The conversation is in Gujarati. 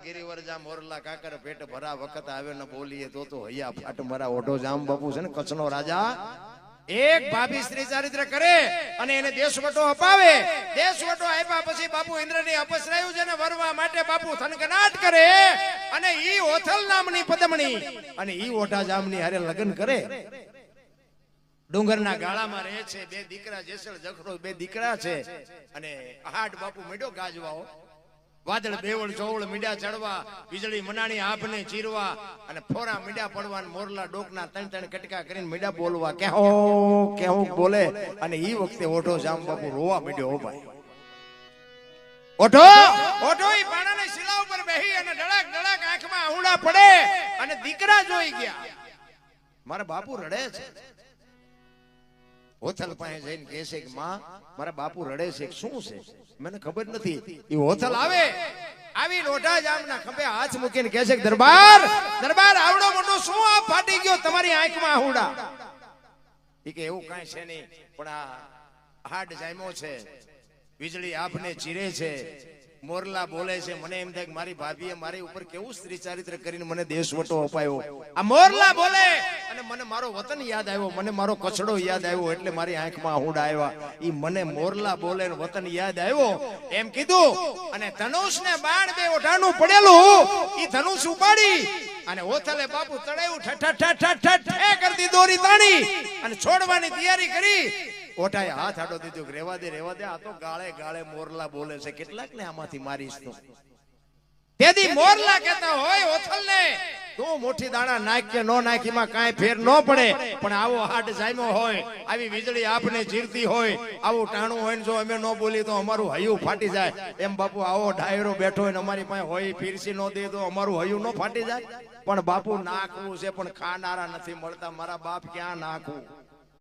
गिरिवर जा मोरला काकर पेट भरा वक्त आवे न बोलिए तो हया फाट मरा ओढो जाम बापू છે ને કચ્છનો રાજા એક ભાભી સ્ત્રી ચારિત્ર કરે અને એને દેશવટો અપાવે દેશવટો આપ્યા પછી બાપુ ઇન્દ્રની અપસરાયું છે ને વરવા માટે બાપુ થનગનાટ કરે અને ઈ ઓથલ નામની પદમણી અને ઈ ઓઢા જામની હારે લગ્ન કરે ડુંગરના ગાળામાં રહે છે બે દીકરા જેસલ જખરો બે દીકરા છે અને હાડ બાપુ મેડો ગાજવાઓ વાદળ બેવળ ચોવળ મીડા ચડવા વીજળી મનાણી આભને ચીરવા અને ફોરા મીડા પડવા મોરલા ડોકના ત્રણ ત્રણ કટકા કરીને મીડા બોલવા કેહો બોલે અને ઈ વખતે ઓઢો જામ બાપુ રોવા મીડ્યો હો ભાઈ ઓઢો ઈ પાણાની શિલા ઉપર બેહી અને ડળક ડળક આંખમાં આહુડા પડે અને દીકરા જોઈ ગયા મારા બાપુ રડે છે હોથલ પાસે જઈને કહે છે કે માં મારા બાપુ રડે છે શું છે મને ખબર નથી ઈ હોથલ આવે આવી લોઢા જામના ખંભે હાથ મૂકીને કહે છે કે દરબાર આવડો મોટો શું આ ફાટી ગયો તમારી આંખમાં આહુડા ઈ કે એવું કાંઈ છે નહીં પણ આ હાડ જામ્યો છે વીજળી આભને ચીરે છે મોરલા બોલે છે મને એમ થાય કે મારી ભાભીએ મારી ઉપર કેવું સ્ત્રી ચારિત્ર કરીને મને દેશવટો અપાયો આ મોરલા બોલે અને મને મારો વતન યાદ આવ્યો મને મારો કચડો યાદ આવ્યો એટલે મારી આંખમાં આહુડા આવ્યા ઈ મને મોરલા બોલે ને વતન યાદ આવ્યો એમ કીધું અને ધનુષ ને બાણ બે ઓઢાનું પડેલું ઈ ધનુષ ઉપાડી અને ઓથલે બાપુ તળાયું ઠઠ કરતી દોરી તાણી અને છોડવાની તૈયારી કરી ઓઠાએ હાથ આડો દીધો રેવા દે આ તો ગાળે ગાળે મોરલા બોલે છે કેટલાક ને આમાંથી મારીશ તું તેથી મોરલા કહેતા હોય ઓથલ ને તું મોટી દાણા નાખ કે નો નાખીમાં કાંઈ ફેર ન પડે પણ આવો હાડ જામ્યો હોય આવી વીજળી આપને ચીરતી હોય આવું ટાણું હોય ને જો અમે ન બોલી તો અમારું હૈયું ફાટી જાય એમ બાપુ આવો ડાયરો બેઠો હોય ને અમારી પાસે હોય ફીરસી ન દે તો અમારું હૈયું ન ફાટી જાય પણ બાપુ નાખવું છે પણ ખાનારા નથી મળતા મારા બાપ ક્યાં નાખવું